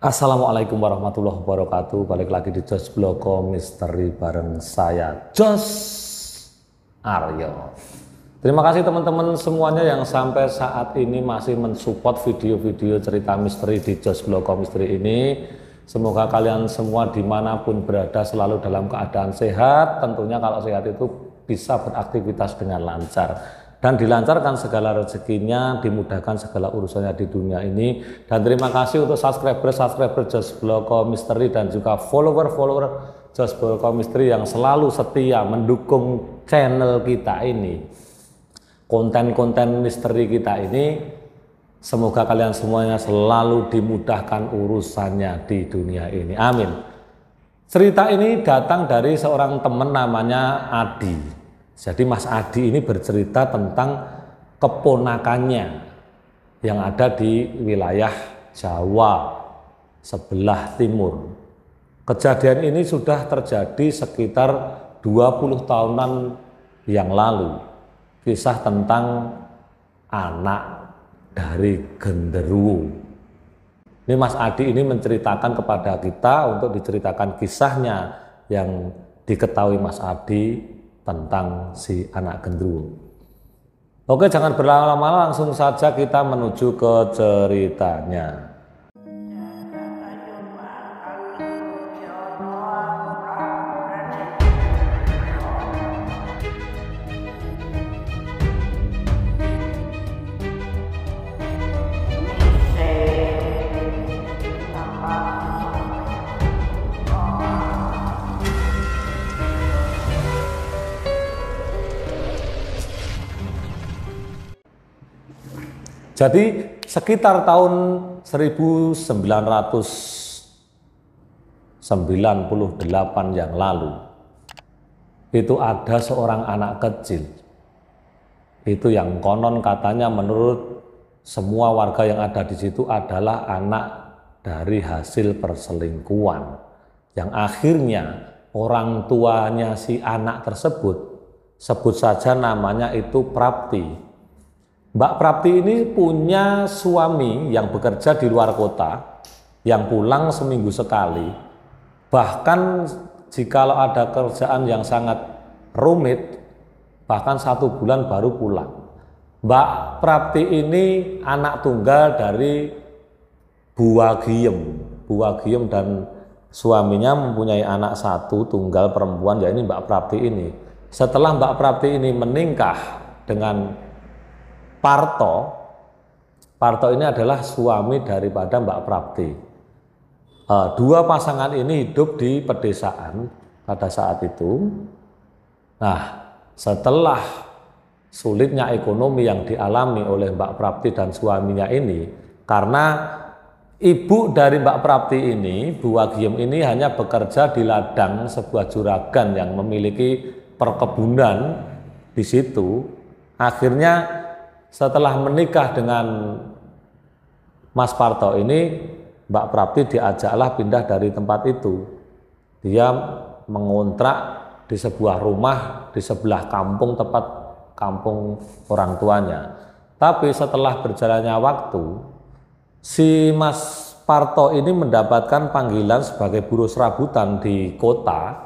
Assalamualaikum warahmatullahi wabarakatuh. Balik lagi di Jos Bloko Misteri bareng saya Jos Aryo. Terima kasih teman-teman semuanya yang sampai saat ini masih mensupport video-video cerita misteri di Jos Bloko Misteri ini. Semoga kalian semua dimanapun berada selalu dalam keadaan sehat. Tentunya kalau sehat itu bisa beraktivitas dengan lancar dan dilancarkan segala rezekinya, dimudahkan segala urusannya di dunia ini. Dan terima kasih untuk subscriber Jos Bloko Misteri dan juga follower Jos Bloko Misteri yang selalu setia mendukung channel kita ini, konten-konten misteri kita ini. Semoga kalian semuanya selalu dimudahkan urusannya di dunia ini, amin. Cerita ini datang dari seorang teman namanya Adi. Jadi Mas Adi ini bercerita tentang keponakannya yang ada di wilayah Jawa sebelah timur. Kejadian ini sudah terjadi sekitar 20 tahunan yang lalu. Kisah tentang anak dari genderuwo. Ini Mas Adi ini menceritakan kepada kita untuk diceritakan kisahnya yang diketahui Mas Adi tentang si anak genderuwo. Oke, jangan berlama-lama, langsung saja kita menuju ke ceritanya. Jadi sekitar tahun 1998 yang lalu, itu ada seorang anak kecil. Itu yang konon katanya menurut semua warga yang ada di situ adalah anak dari hasil perselingkuhan. Yang akhirnya orang tuanya si anak tersebut, sebut saja namanya itu Prapti. Mbak Prapti ini punya suami yang bekerja di luar kota, yang pulang seminggu sekali. Bahkan jikalau ada kerjaan yang sangat rumit, bahkan 1 bulan baru pulang. Mbak Prapti ini anak tunggal dari Bu Wagiem dan suaminya mempunyai anak 1 tunggal perempuan, yaitu Mbak Prapti ini. Setelah Mbak Prapti ini menikah dengan Parto ini adalah suami daripada Mbak Prapti. Dua pasangan ini hidup di pedesaan pada saat itu. Nah, setelah sulitnya ekonomi yang dialami oleh Mbak Prapti dan suaminya ini, karena ibu dari Mbak Prapti ini, Bu Wagiem ini hanya bekerja di ladang sebuah juragan yang memiliki perkebunan di situ. Akhirnya setelah menikah dengan Mas Parto ini, Mbak Prapti diajaklah pindah dari tempat itu. Dia mengontrak di sebuah rumah di sebelah kampung, tepat kampung orang tuanya. Tapi setelah berjalannya waktu, si Mas Parto ini mendapatkan panggilan sebagai buruh serabutan di kota.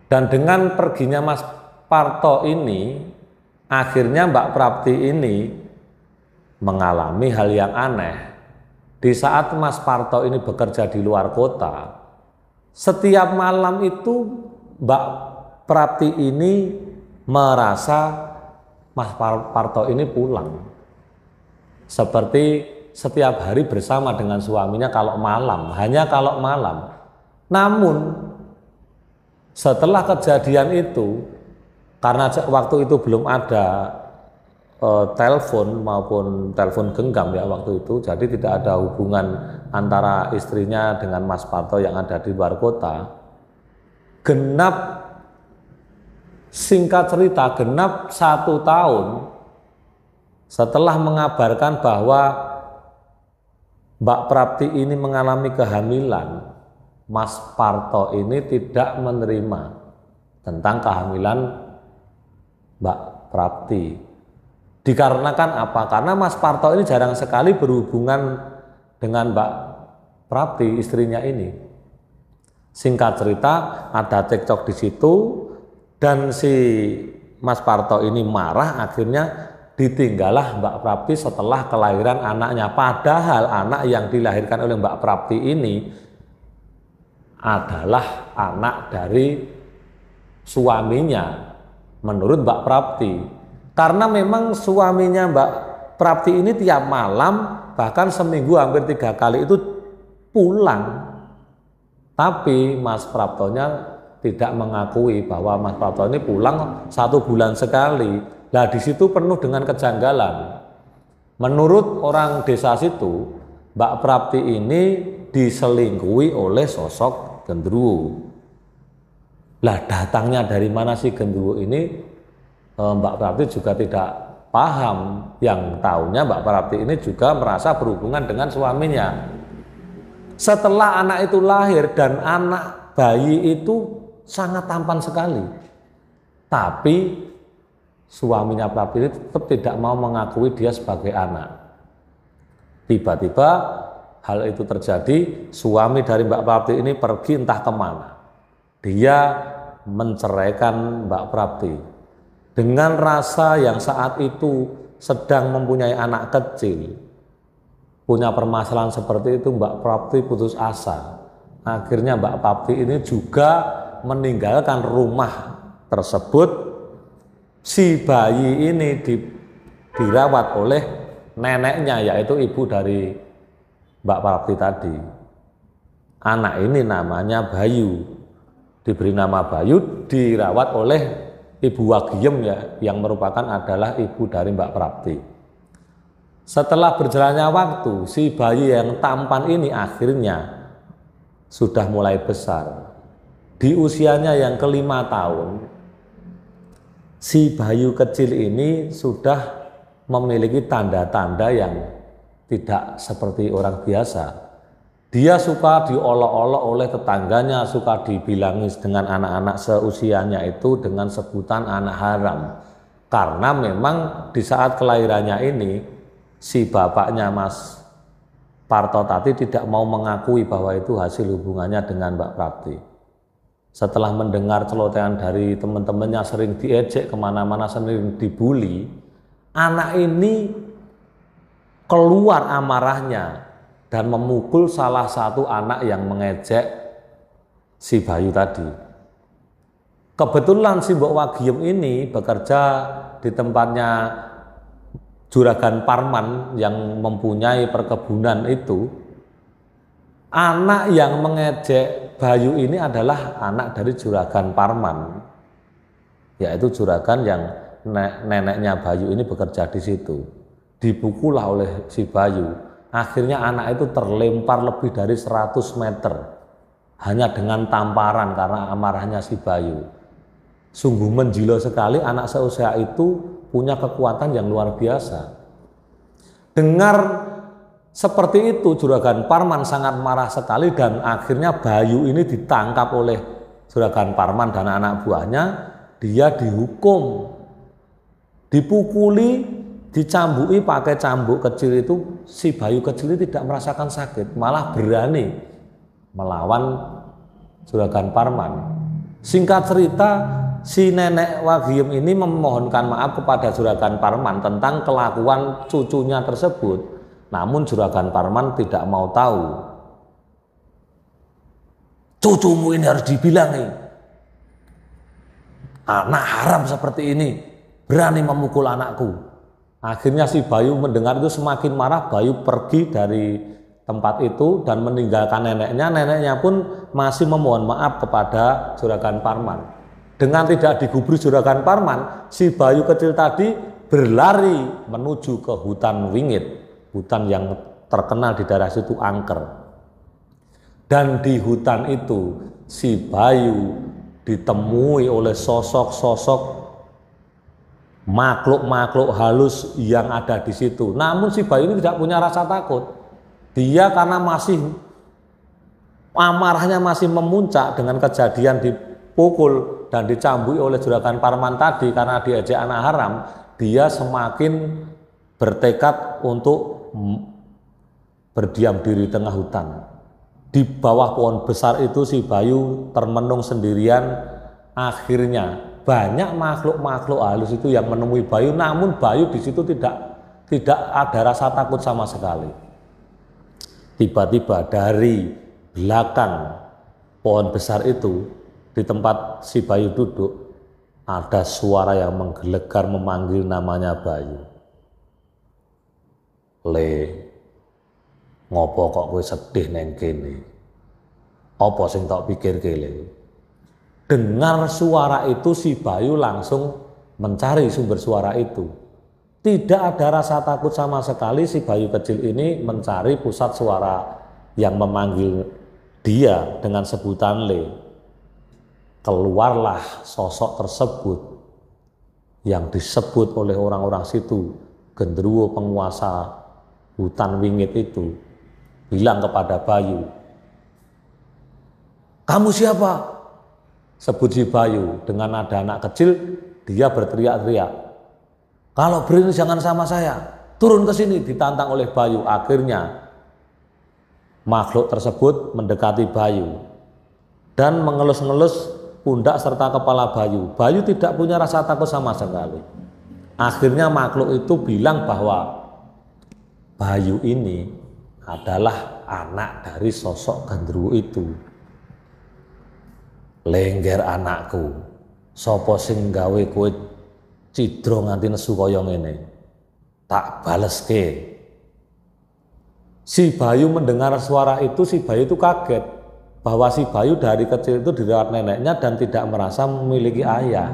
Dan dengan perginya Mas Parto ini, akhirnya Mbak Prapti ini mengalami hal yang aneh. Di saat Mas Parto ini bekerja di luar kota, setiap malam itu Mbak Prapti ini merasa Mas Parto ini pulang. Seperti setiap hari bersama dengan suaminya kalau malam, hanya kalau malam. Namun setelah kejadian itu, karena waktu itu belum ada telepon maupun telepon genggam ya waktu itu, jadi tidak ada hubungan antara istrinya dengan Mas Parto yang ada di luar kota. Singkat cerita, genap 1 tahun setelah mengabarkan bahwa Mbak Prapti ini mengalami kehamilan, Mas Parto ini tidak menerima tentang kehamilan Mbak Prapti. Dikarenakan apa? Karena Mas Parto ini jarang sekali berhubungan dengan Mbak Prapti, istrinya ini. Singkat cerita, ada cekcok di situ dan si Mas Parto ini marah, akhirnya ditinggallah Mbak Prapti setelah kelahiran anaknya. Padahal anak yang dilahirkan oleh Mbak Prapti ini adalah anak dari suaminya menurut Mbak Prapti. Karena memang suaminya Mbak Prapti ini tiap malam bahkan seminggu hampir 3 kali itu pulang. Tapi Mas Praptonya tidak mengakui bahwa Mas Prapto ini pulang 1 bulan sekali. Nah, di situ penuh dengan kejanggalan. Menurut orang desa situ, Mbak Prapti ini diselingkuhi oleh sosok genderuwo. Lah, datangnya dari mana sih genderuwo ini? Mbak Prapti juga tidak paham. Yang tahunya Mbak Prapti ini juga merasa berhubungan dengan suaminya. Setelah anak itu lahir dan anak bayi itu sangat tampan sekali, tapi suaminya Prapti ini tetap tidak mau mengakui dia sebagai anak. Tiba-tiba hal itu terjadi, suami dari Mbak Prapti ini pergi entah kemana. Dia menceraikan Mbak Prapti dengan rasa yang saat itu sedang mempunyai anak kecil. Punya permasalahan seperti itu, Mbak Prapti putus asa. Akhirnya Mbak Prapti ini juga meninggalkan rumah tersebut. Si bayi ini dirawat oleh neneknya, yaitu ibu dari Mbak Prapti tadi. Anak ini namanya Bayu, diberi nama Bayu, dirawat oleh Ibu Wagiem ya, yang merupakan adalah ibu dari Mbak Prapti. Setelah berjalannya waktu, si bayi yang tampan ini akhirnya sudah mulai besar. Di usianya yang ke-5 tahun, si Bayu kecil ini sudah memiliki tanda-tanda yang tidak seperti orang biasa. Dia suka diolok-olok oleh tetangganya, suka dibilangi dengan anak-anak seusianya itu dengan sebutan anak haram. Karena memang di saat kelahirannya ini, si bapaknya Mas Parto tadi tidak mau mengakui bahwa itu hasil hubungannya dengan Mbak Prapti. Setelah mendengar celotehan dari teman-temannya, sering diejek kemana-mana, sering dibully, anak ini keluar amarahnya dan memukul salah satu anak yang mengejek si Bayu tadi. Kebetulan si Mbok Wagiem ini bekerja di tempatnya Juragan Parman yang mempunyai perkebunan itu. Anak yang mengejek Bayu ini adalah anak dari Juragan Parman, yaitu juragan yang neneknya Bayu ini bekerja di situ. Dipukullah oleh si Bayu. Akhirnya anak itu terlempar lebih dari 100 meter hanya dengan tamparan karena amarahnya si Bayu. Sungguh menjilau sekali, anak seusia itu punya kekuatan yang luar biasa. Dengar seperti itu, Juragan Parman sangat marah sekali dan akhirnya Bayu ini ditangkap oleh Juragan Parman dan anak buahnya. Dia dihukum, dipukuli, dicambui pakai cambuk kecil itu. Si Bayu kecil ini tidak merasakan sakit, malah berani melawan Juragan Parman. Singkat cerita, si nenek Wagiem ini memohonkan maaf kepada Juragan Parman tentang kelakuan cucunya tersebut. Namun Juragan Parman tidak mau tahu. Cucumu ini harus dibilangi. Anak haram seperti ini berani memukul anakku. Akhirnya si Bayu mendengar itu semakin marah. Bayu pergi dari tempat itu dan meninggalkan neneknya. Neneknya pun masih memohon maaf kepada Juragan Parman. Dengan tidak digubris Juragan Parman, si Bayu kecil tadi berlari menuju ke hutan Wingit, hutan yang terkenal di daerah situ angker. Dan di hutan itu si Bayu ditemui oleh sosok-sosok makhluk-makhluk halus yang ada di situ. Namun si Bayu ini tidak punya rasa takut. Dia karena masih amarahnya masih memuncak dengan kejadian dipukul dan dicambui oleh Juragan Parman tadi karena diejek anak haram, dia semakin bertekad untuk berdiam diri di tengah hutan. Di bawah pohon besar itu si Bayu termenung sendirian. Akhirnya banyak makhluk-makhluk halus itu yang menemui Bayu, namun Bayu di situ tidak ada rasa takut sama sekali. Tiba-tiba dari belakang pohon besar itu, di tempat si Bayu duduk, ada suara yang menggelegar memanggil namanya Bayu. Le, ngopo kok kowe sedih neng kene? Apa sing tak pikir kele? Dengar suara itu si Bayu langsung mencari sumber suara itu. Tidak ada rasa takut sama sekali. Si Bayu kecil ini mencari pusat suara yang memanggil dia dengan sebutan Le. Keluarlah sosok tersebut yang disebut oleh orang-orang situ genderuwo penguasa hutan wingit itu, bilang kepada Bayu, "Kamu siapa?" Sebut si Bayu. Dengan nada anak kecil, dia berteriak-teriak, "Kalau berani jangan sama saya, turun ke sini." Ditantang oleh Bayu. Akhirnya makhluk tersebut mendekati Bayu dan mengelus-ngelus pundak serta kepala Bayu. Bayu tidak punya rasa takut sama sekali. Akhirnya makhluk itu bilang bahwa Bayu ini adalah anak dari sosok genderuwo itu. "Lengger anakku, sapa sing gawe kowe cidro nganti nesu kaya ngene? Tak baleske." Si Bayu mendengar suara itu, si Bayu itu kaget bahwa si Bayu dari kecil itu dirawat neneknya dan tidak merasa memiliki ayah.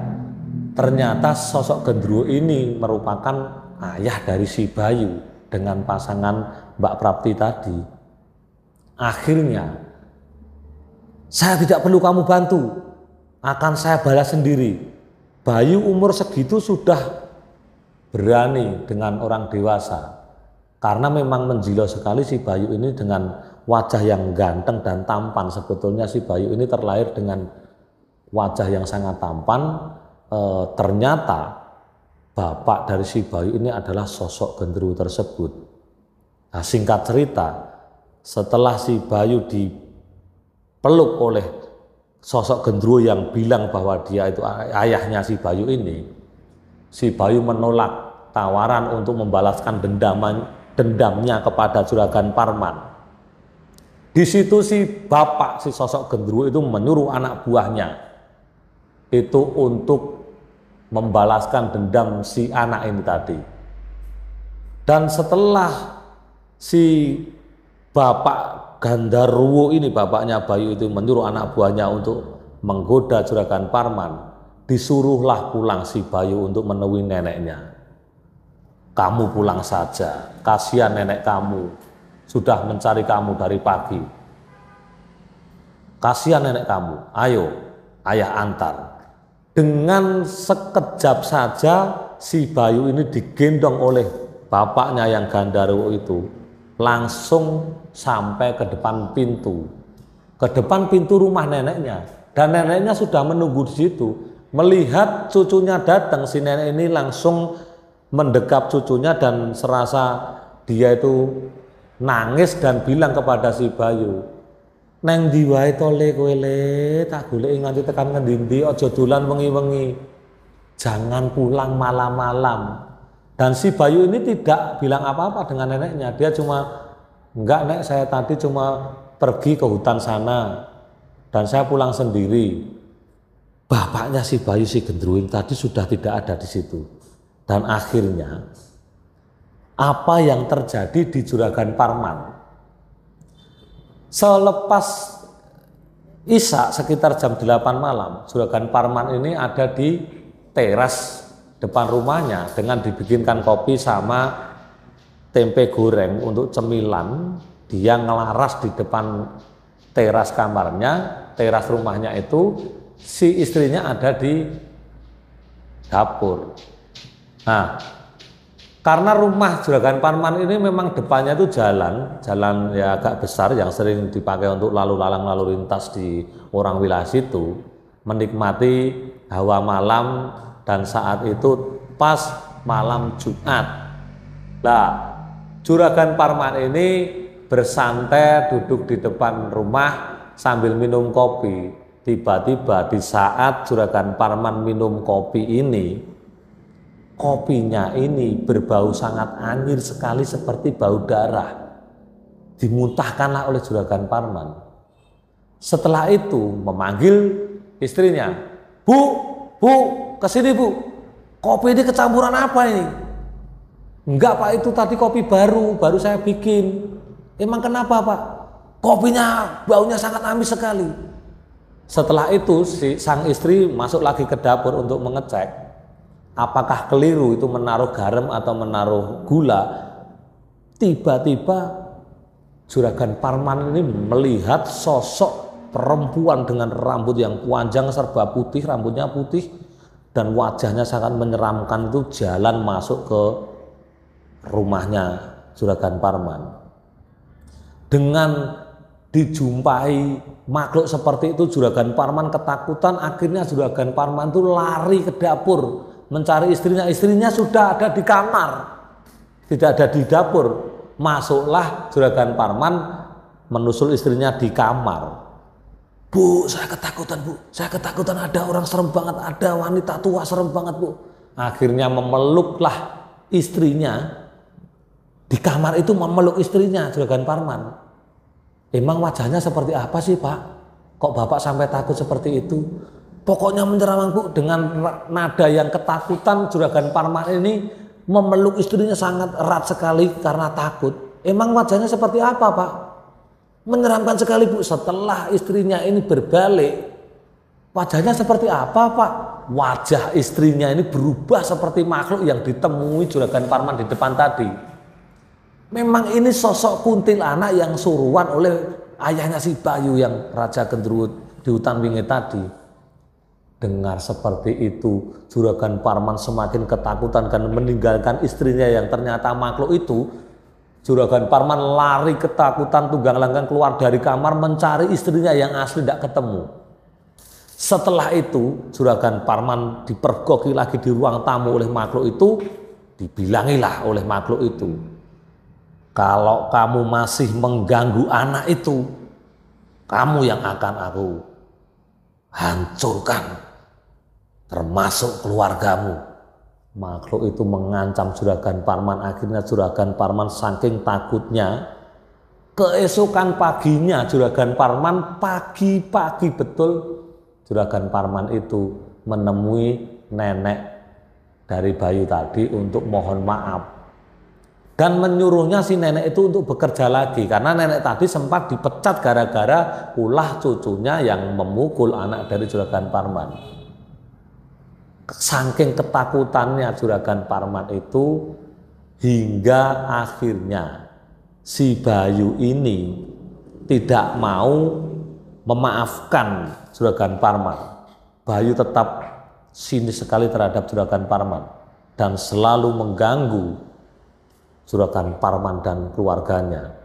Ternyata sosok genderuwo ini merupakan ayah dari si Bayu dengan pasangan Mbak Prapti tadi. Akhirnya, "Saya tidak perlu kamu bantu, akan saya balas sendiri." Bayu umur segitu sudah berani dengan orang dewasa. Karena memang menjilau sekali si Bayu ini dengan wajah yang ganteng dan tampan. Sebetulnya si Bayu ini terlahir dengan wajah yang sangat tampan. Ternyata bapak dari si Bayu ini adalah sosok genderuwo tersebut. Nah, singkat cerita, setelah si Bayu dipeluk oleh sosok genderuwo yang bilang bahwa dia itu ayahnya si Bayu ini, si Bayu menolak tawaran untuk membalaskan dendamnya kepada Juragan Parman. Di situ si bapak, si sosok genderuwo itu menyuruh anak buahnya itu untuk membalaskan dendam si anak ini tadi. Dan setelah si bapak Gandarwo ini, bapaknya Bayu itu menyuruh anak buahnya untuk menggoda Juragan Parman, disuruhlah pulang si Bayu untuk menemui neneknya. "Kamu pulang saja, kasihan nenek kamu sudah mencari kamu dari pagi. Kasihan nenek kamu, ayo ayah antar." Dengan sekejap saja si Bayu ini digendong oleh bapaknya yang Gandarwo itu, langsung sampai ke depan pintu. Ke depan pintu rumah neneknya. Dan neneknya sudah menunggu di situ. Melihat cucunya datang, si nenek ini langsung mendekap cucunya dan serasa dia itu nangis dan bilang kepada si Bayu, "Neng ndi wae to Le kowe Le, tak goleki nganti tekan ngendi-endi, aja dolan wengi-wengi. Jangan pulang malam-malam." Dan si Bayu ini tidak bilang apa-apa dengan neneknya. Dia cuma, "Enggak Nek, saya tadi cuma pergi ke hutan sana dan saya pulang sendiri." Bapaknya si Bayu, si genderuwo tadi sudah tidak ada di situ. Dan akhirnya apa yang terjadi di Juragan Parman? Selepas Isya sekitar jam 8 malam, Juragan Parman ini ada di teras depan rumahnya dengan dibikinkan kopi sama tempe goreng untuk cemilan. Dia ngelaras di depan teras kamarnya, teras rumahnya itu, si istrinya ada di dapur. Nah, karena rumah Juragan Parman ini memang depannya itu jalan ya agak besar yang sering dipakai untuk lalu lalang lalu lintas di orang wilayah situ, menikmati hawa malam. Dan saat itu pas malam Jumat. Nah, Juragan Parman ini bersantai duduk di depan rumah sambil minum kopi. Tiba-tiba di saat Juragan Parman minum kopi ini, kopinya ini berbau sangat anyir sekali seperti bau darah. Dimuntahkanlah oleh Juragan Parman. Setelah itu memanggil istrinya, Bu, kesini Bu, kopi ini kecampuran apa ini? Enggak Pak, itu tadi kopi baru saya bikin. Emang kenapa Pak? Kopinya baunya sangat amis sekali. Setelah itu sang istri masuk lagi ke dapur untuk mengecek apakah keliru itu menaruh garam atau menaruh gula. Tiba-tiba Juragan Parman ini melihat sosok perempuan dengan rambut yang panjang serba putih, rambutnya putih dan wajahnya sangat menyeramkan itu jalan masuk ke rumahnya Juragan Parman. Dengan dijumpai makhluk seperti itu, Juragan Parman ketakutan. Akhirnya Juragan Parman itu lari ke dapur mencari istrinya. Istrinya sudah ada di kamar, tidak ada di dapur. Masuklah Juragan Parman menusul istrinya di kamar. Bu, saya ketakutan Bu, saya ketakutan, ada orang serem banget, ada wanita tua serem banget Bu. Akhirnya memeluklah istrinya. Di kamar itu memeluk istrinya Juragan Parman. Emang wajahnya seperti apa sih Pak? Kok Bapak sampai takut seperti itu? Pokoknya menyeramkan Bu. Dengan nada yang ketakutan, Juragan Parman ini memeluk istrinya sangat erat sekali karena takut. Emang wajahnya seperti apa Pak? Menyeramkan sekali Bu. Setelah istrinya ini berbalik, wajahnya seperti apa Pak? Wajah istrinya ini berubah seperti makhluk yang ditemui Juragan Parman di depan tadi. Memang ini sosok kuntilanak yang suruhan oleh ayahnya si Bayu yang Raja Genderuwo di hutan Wingit tadi. Dengar seperti itu, Juragan Parman semakin ketakutan karena meninggalkan istrinya yang ternyata makhluk itu. Juragan Parman lari ketakutan tunggang langgang keluar dari kamar mencari istrinya yang asli, tidak ketemu. Setelah itu Juragan Parman dipergoki lagi di ruang tamu oleh makhluk itu. Dibilangilah oleh makhluk itu, kalau kamu masih mengganggu anak itu, kamu yang akan aku hancurkan, termasuk keluargamu. Makhluk itu mengancam Juragan Parman. Akhirnya Juragan Parman saking takutnya, keesokan paginya Juragan Parman pagi-pagi betul, Juragan Parman itu menemui nenek dari Bayu tadi untuk mohon maaf. Dan menyuruhnya si nenek itu untuk bekerja lagi. Karena nenek tadi sempat dipecat gara-gara ulah cucunya yang memukul anak dari Juragan Parman. Saking ketakutannya Juragan Parman itu, hingga akhirnya si Bayu ini tidak mau memaafkan Juragan Parman. Bayu tetap sinis sekali terhadap Juragan Parman dan selalu mengganggu Juragan Parman dan keluarganya.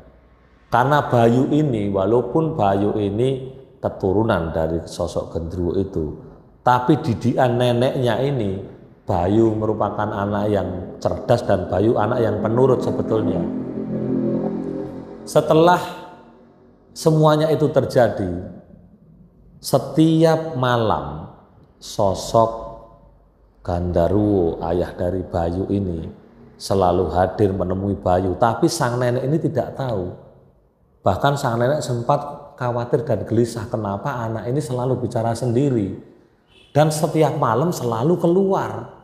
Karena Bayu ini, walaupun Bayu ini keturunan dari sosok Genderuwo itu, tapi didikan neneknya ini, Bayu merupakan anak yang cerdas dan Bayu anak yang penurut sebetulnya. Setelah semuanya itu terjadi, setiap malam sosok Genderuwo, ayah dari Bayu ini, selalu hadir menemui Bayu, tapi sang nenek ini tidak tahu. Bahkan sang nenek sempat khawatir dan gelisah kenapa anak ini selalu bicara sendiri dan setiap malam selalu keluar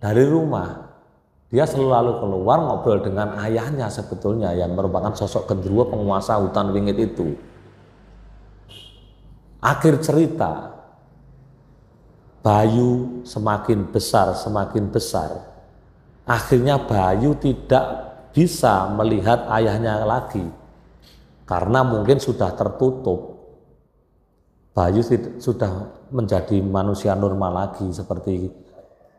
dari rumah. Dia selalu keluar ngobrol dengan ayahnya sebetulnya yang merupakan sosok Genderuwo penguasa hutan Wingit itu. Akhir cerita, Bayu semakin besar, semakin besar. Akhirnya Bayu tidak bisa melihat ayahnya lagi karena mungkin sudah tertutup. Bayu sudah menjadi manusia normal lagi seperti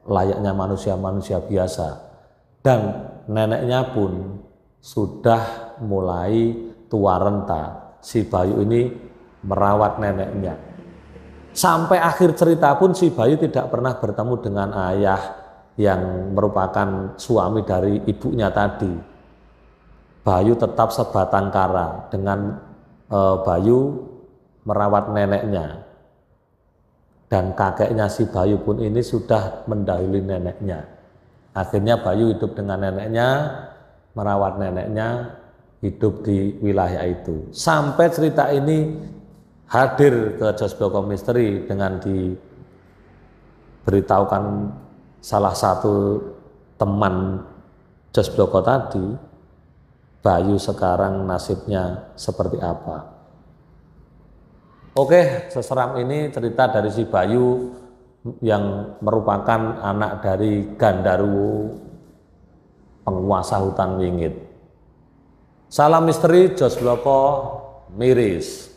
layaknya manusia-manusia biasa. Dan neneknya pun sudah mulai tua renta. Si Bayu ini merawat neneknya. Sampai akhir cerita pun si Bayu tidak pernah bertemu dengan ayah yang merupakan suami dari ibunya tadi. Bayu tetap sebatang kara dengan Bayu merawat neneknya, dan kakeknya si Bayu pun ini sudah mendahului neneknya. Akhirnya Bayu hidup dengan neneknya, merawat neneknya, hidup di wilayah itu. Sampai cerita ini hadir ke Jos Bloko Misteri dengan diberitahukan salah satu teman Jos Bloko tadi, Bayu sekarang nasibnya seperti apa. Oke, seseram ini cerita dari si Bayu yang merupakan anak dari Gandarwo, penguasa hutan wingit. Salam misteri, Jos Bloko miris.